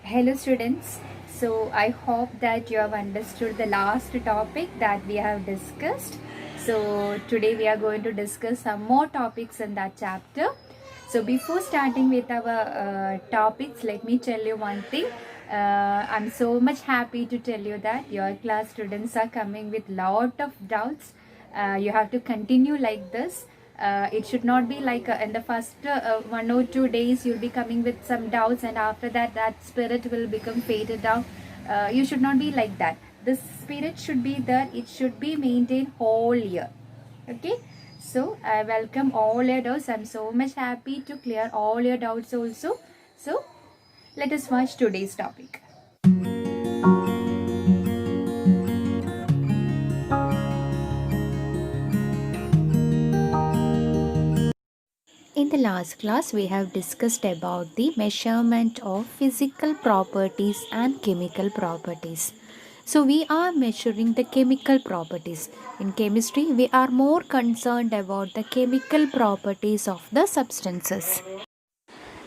Hello students. So I hope that you have understood the last topic that we have discussed. So today we are going to discuss some more topics in that chapter. So before starting with our topics, let me tell you one thing. I'm so much happy to tell you that your class students are coming with lot of doubts. You have to continue like this. It should not be like in the first 1 or 2 days you'll be coming with some doubts, and after that that spirit will become faded out. You should not be like that. This spirit should be there. It should be maintained whole year. Okay, so I welcome all your doubts. I'm so much happy to clear all your doubts also. So let us watch today's topic. In the last class, we have discussed about the measurement of physical properties and chemical properties. So, we are measuring the chemical properties. In chemistry, we are more concerned about the chemical properties of the substances.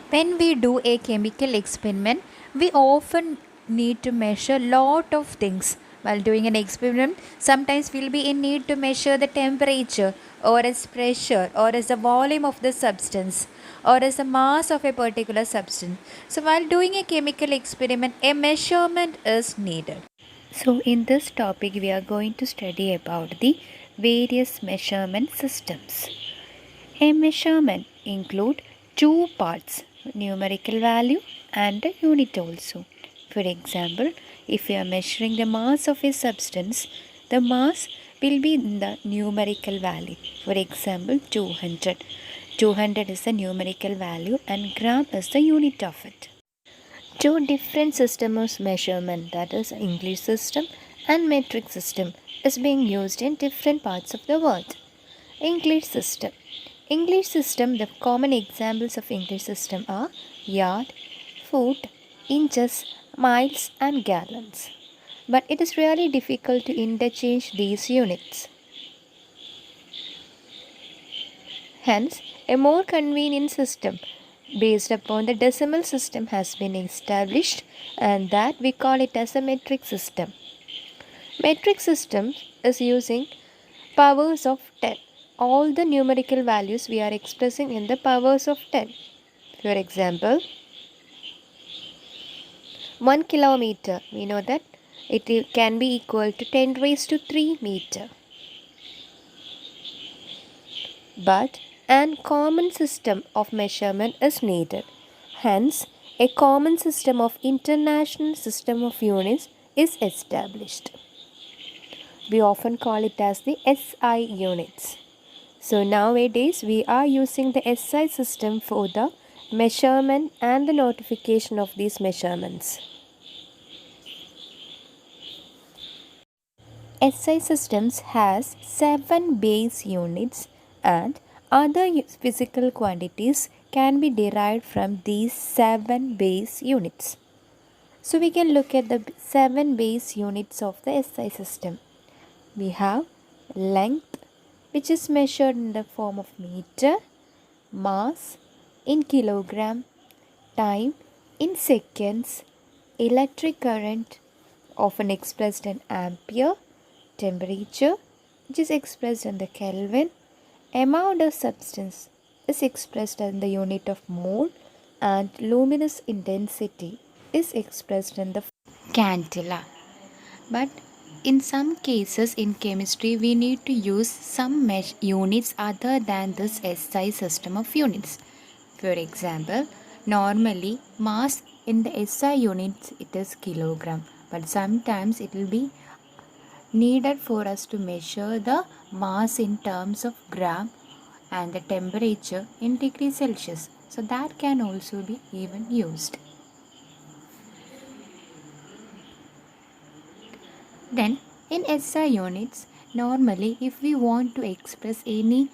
When we do a chemical experiment, we often need to measure lot of things. While doing an experiment, sometimes we'll be in need to measure the temperature or as pressure or as the volume of the substance or as the mass of a particular substance. So while doing a chemical experiment, a measurement is needed. So in this topic, we are going to study about the various measurement systems. A measurement include two parts, numerical value and a unit also. For example, if you are measuring the mass of a substance, the mass will be in the numerical value. For example, 200. 200 is the numerical value and gram is the unit of it. Two different systems of measurement, that is English system and metric system, is being used in different parts of the world. English system. English system, the common examples of English system are yard, foot, inches, miles and gallons. But it is really difficult to interchange these units. Hence, a more convenient system based upon the decimal system has been established, and that we call it as a metric system. Metric system is using powers of 10. All the numerical values we are expressing in the powers of 10. For example, 1 kilometer, we know that it can be equal to 10 raised to 3 meter. But an common system of measurement is needed. Hence, a common system of international system of units is established. We often call it as the SI units. So nowadays we are using the SI system for the measurement and the notification of these measurements. SI systems has 7 base units, and other physical quantities can be derived from these 7 base units. So we can look at the 7 base units of the SI system. We have length, which is measured in the form of meter, mass in kilogram, time in seconds, electric current often expressed in ampere, temperature which is expressed in the Kelvin, amount of substance is expressed in the unit of mole, and luminous intensity is expressed in the candela. But in some cases in chemistry, we need to use some units other than this SI system of units. For example, normally mass in the SI units it is kilogram, but sometimes it will be needed for us to measure the mass in terms of gram and the temperature in degrees Celsius. So that can also be even used. Then in SI units, normally if we want to express any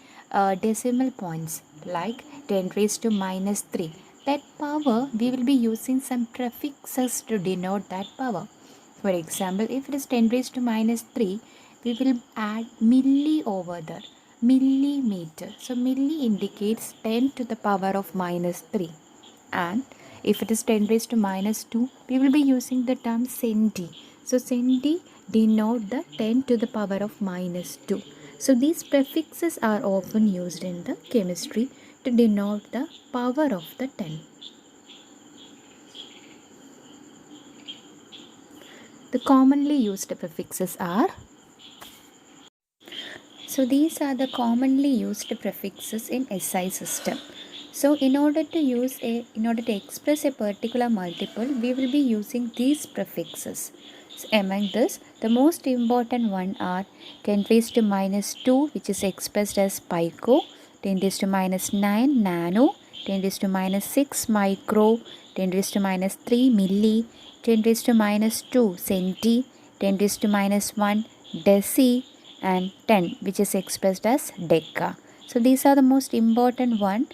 decimal points like 10 raised to minus 3, that power we will be using some prefixes to denote that power. For example, if it is 10 raised to minus 3, we will add milli over there, millimeter. So milli indicates 10 to the power of minus 3, and If it is 10 raised to minus 2, we will be using the term centi. So centi denote the 10 to the power of minus 2. So these prefixes are often used in the chemistry to denote the power of the 10. The commonly used prefixes are, so these are the commonly used prefixes in SI system. So in order to express a particular multiple, we will be using these prefixes. So among this, the most important one are 10 raised to minus 2, which is expressed as pico, 10 raised to minus 9 nano, 10 raised to minus 6 micro, 10 raised to minus 3 milli, 10 raised to minus 2 centi, 10 raised to minus 1 deci, and 10, which is expressed as deca. So these are the most important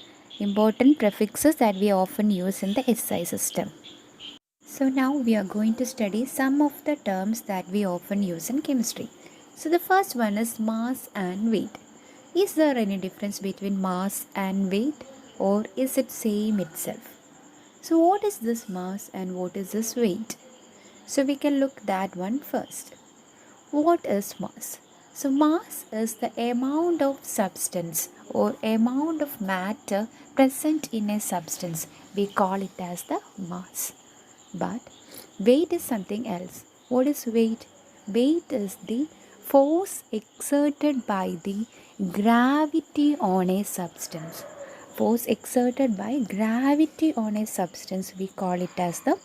prefixes that we often use in the SI system. So now we are going to study some of the terms that we often use in chemistry. So the first one is mass and weight. Is there any difference between mass and weight, or is it same itself? So what is this mass and what is this weight? So we can look that one first. What is mass? So mass is the amount of substance or amount of matter present in a substance. We call it as the mass. But weight is something else. What is weight? Weight is the force exerted by the gravity on a substance. Force exerted by gravity on a substance, we call it as the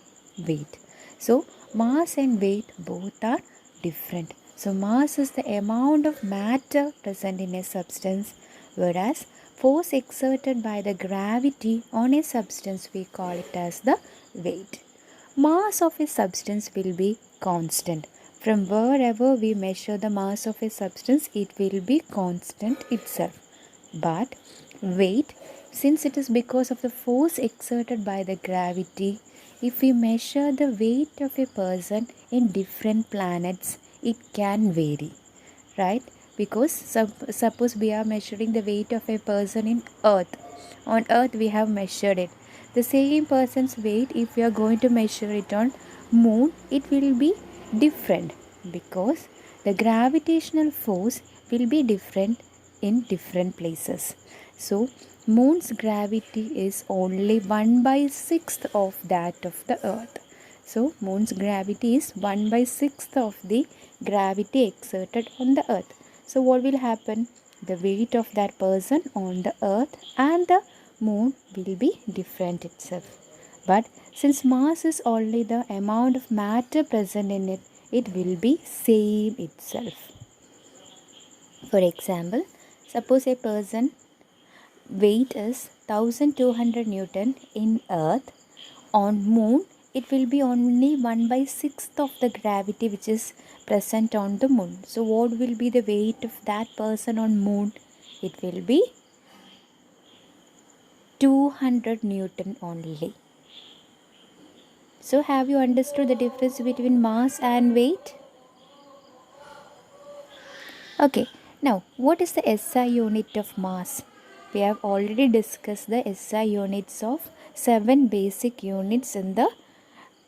weight. So mass and weight both are different. So mass is the amount of matter present in a substance, whereas force exerted by the gravity on a substance, we call it as the weight. Mass of a substance will be constant. From wherever we measure the mass of a substance, it will be constant itself. But weight, since it is because of the force exerted by the gravity, if we measure the weight of a person in different planets, it can vary, right? Because suppose we are measuring the weight of a person in earth. On earth we have measured it. The same person's weight, if we are going to measure it on moon, it will be different, because the gravitational force will be different in different places. So moon's gravity is only 1/6 of that of the earth. So moon's gravity is 1/6 of the gravity exerted on the earth. So what will happen? The weight of that person on the earth and the moon will be different itself. But since mass is only the amount of matter present in it, it will be same itself. For example, suppose a person weight is 1200 Newton in earth. On moon, it will be only 1/6 of the gravity which is present on the moon. So what will be the weight of that person on moon? It will be 200 Newton only. So have you understood the difference between mass and weight? Okay, now what is the SI unit of mass? We have already discussed the SI units of 7 basic units in the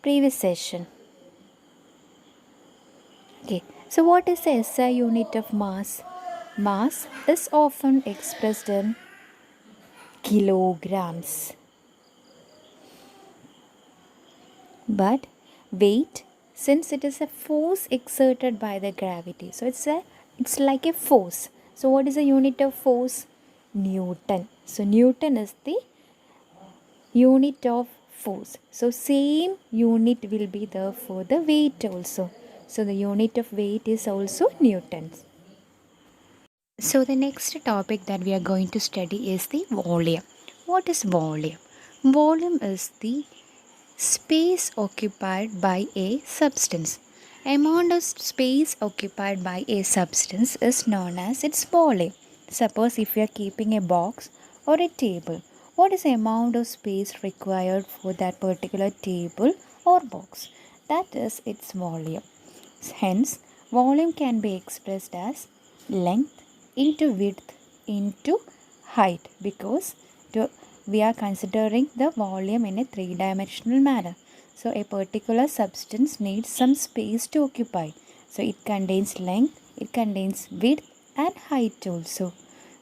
previous session. Okay, so what is the SI unit of mass? Mass is often expressed in kilograms. But weight, since it is a force exerted by the gravity, so it's like a force. So what is the unit of force? Newton. So Newton is the unit of force. So same unit will be there for the weight also. So the unit of weight is also Newtons. So the next topic that we are going to study is the volume. What is volume? Volume is the space occupied by a substance. Amount of space occupied by a substance is known as its volume. Suppose if you are keeping a box or a table, what is the amount of space required for that particular table or box? That is its volume. Hence, volume can be expressed as length into width into height, because we are considering the volume in a three-dimensional manner. So a particular substance needs some space to occupy. So it contains length, it contains width and height also.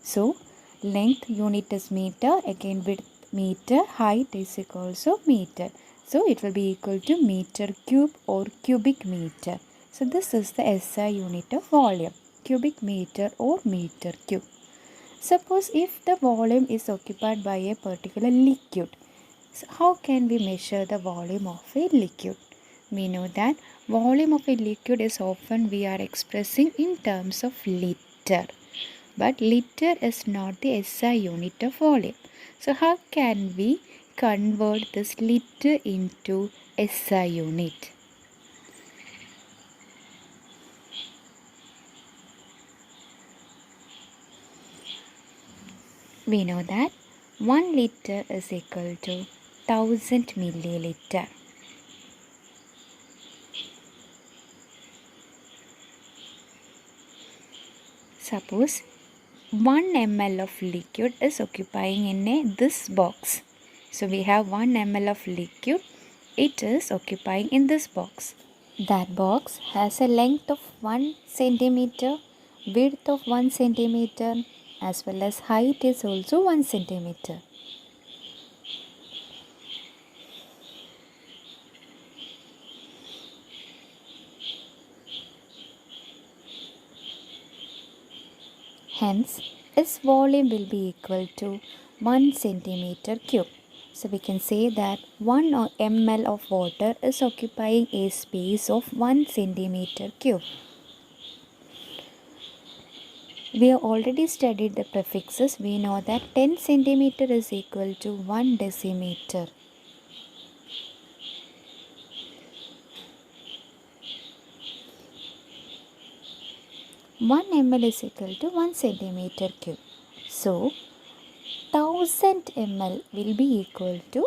So length unit is meter, again width meter, height is equal to meter. So it will be equal to meter cube or cubic meter. So this is the SI unit of volume, cubic meter or meter cube. Suppose if the volume is occupied by a particular liquid, so how can we measure the volume of a liquid? We know that volume of a liquid is often we are expressing in terms of liter. But liter is not the SI unit of volume. So how can we convert this liter into SI unit? We know that 1 liter is equal to 1000 milliliter. Suppose 1 ml of liquid is occupying in this box. So we have 1 ml of liquid. It is occupying in this box. That box has a length of 1 centimeter, width of 1 centimeter, as well as height is also 1 centimeter. Hence, its volume will be equal to 1 centimeter cube. So we can say that 1 ml of water is occupying a space of 1 centimeter cube. We have already studied the prefixes. We know that 10 centimeter is equal to 1 decimeter. One ml is equal to 1 centimeter cube. So 1000 ml will be equal to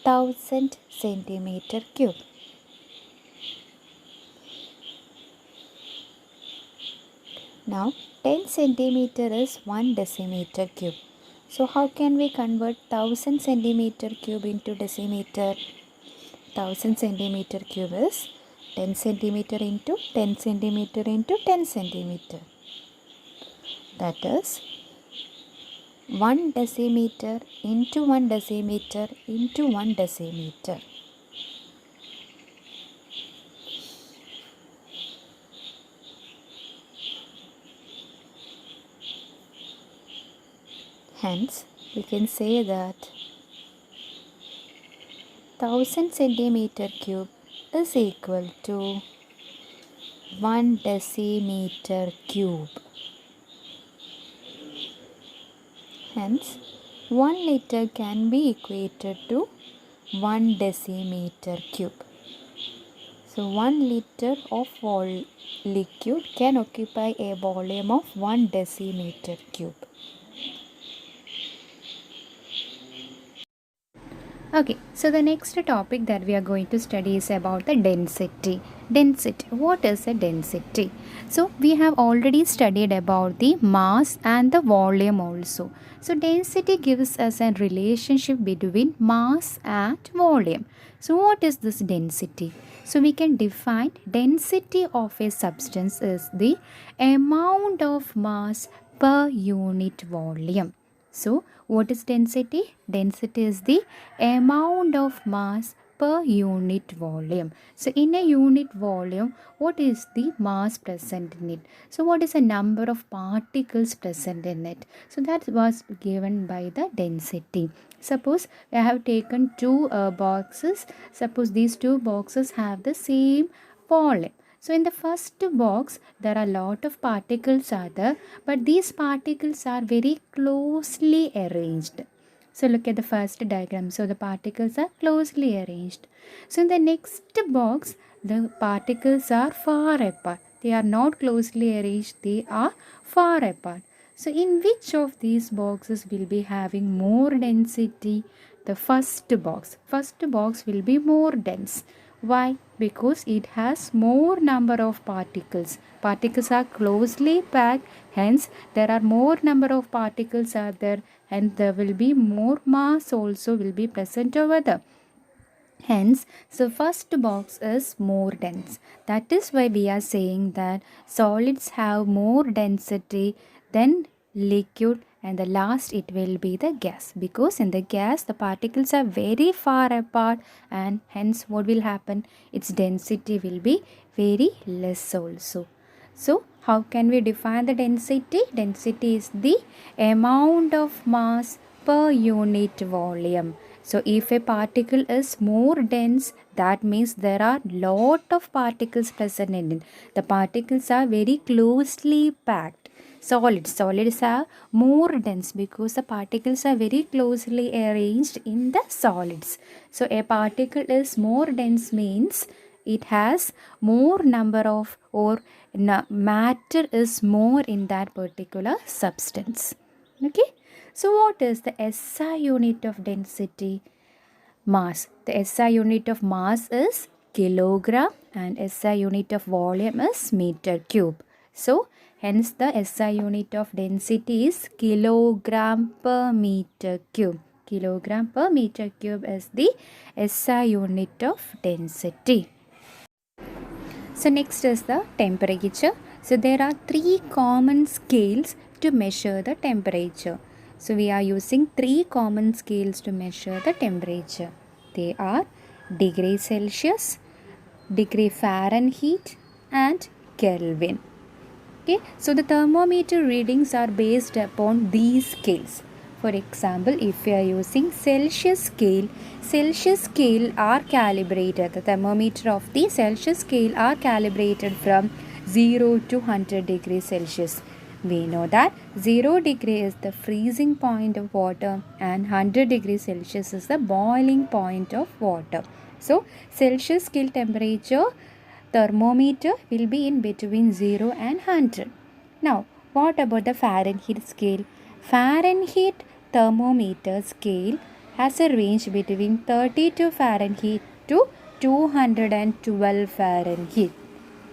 1000 centimeter cube. Now 10 centimeter is 1 decimeter cube. So how can we convert 1000 centimeter cube into decimeter? 1000 centimeter cube is 10 centimeter into 10 centimeter into 10 centimeter. That is 1 decimeter into 1 decimeter into 1 decimeter. Hence, we can say that 1000 centimeter cube is equal to 1 decimeter cube. Hence, 1 liter can be equated to 1 decimeter cube. So 1 liter of liquid can occupy a volume of 1 decimeter cube. Okay, so the next topic that we are going to study is about the density. Density. What is a density? So we have already studied about the mass and the volume also. So density gives us a relationship between mass and volume. So what is this density? So we can define density of a substance is the amount of mass per unit volume. So, what is density? Density is the amount of mass per unit volume. So, in a unit volume, what is the mass present in it? So, what is the number of particles present in it? So, that was given by the density. Suppose I have taken two boxes. Suppose these two boxes have the same volume. So in the first box, there are a lot of particles are there, but these particles are very closely arranged. So look at the first diagram. So the particles are closely arranged. So in the next box, the particles are far apart. They are not closely arranged. They are far apart. So in which of these boxes will be having more density? The first box. First box will be more dense. Why? Because it has more number of particles. Particles are closely packed, hence there are more number of particles are there, and there will be more mass also will be present over there. Hence, the first box is more dense. That is why we are saying that solids have more density than liquid, and the last it will be the gas, because in the gas the particles are very far apart, and hence what will happen, its density will be very less also. So how can we define the density? Density is the amount of mass per unit volume. So if a particle is more dense, that means there are lot of particles present in it. The particles are very closely packed. Solids are more dense because the particles are very closely arranged in the solids. So a particle is more dense means it has more number of, or matter is more in that particular substance. Okay. So what is the SI unit of density? Mass. The SI unit of mass is kilogram, and SI unit of volume is meter cube. So hence the SI unit of density is kilogram per meter cube. Kilogram per meter cube is the SI unit of density. So next is the temperature. So there are three common scales to measure the temperature. So we are using three common scales to measure the temperature. They are degree Celsius, degree Fahrenheit, and Kelvin. Okay, so the thermometer readings are based upon these scales. For example, if we are using Celsius scale are calibrated. The thermometer of the Celsius scale are calibrated from 0 to 100 degrees Celsius. We know that 0 degree is the freezing point of water and 100 degrees Celsius is the boiling point of water. So, Celsius scale temperature thermometer will be in between 0 and 100. Now, what about the Fahrenheit scale? Fahrenheit thermometer scale has a range between 32 Fahrenheit to 212 Fahrenheit.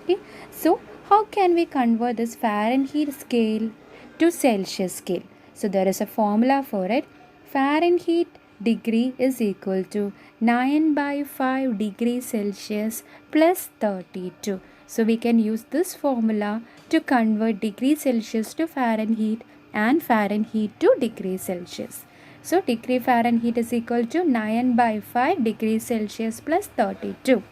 Okay. So, how can we convert this Fahrenheit scale to Celsius scale? So, there is a formula for it. Fahrenheit degree is equal to 9 by 5 degrees Celsius plus 32. So, we can use this formula to convert degree Celsius to Fahrenheit and Fahrenheit to degree Celsius. So, degree Fahrenheit is equal to 9 by 5 degrees Celsius plus 32.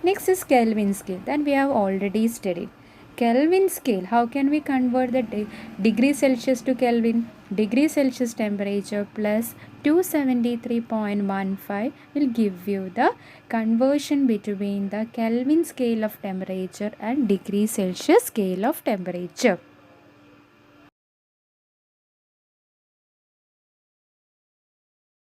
Next is Kelvin scale that we have already studied. Kelvin scale, how can we convert the degree Celsius to Kelvin? Degree Celsius temperature plus 273.15 will give you the conversion between the Kelvin scale of temperature and degree Celsius scale of temperature.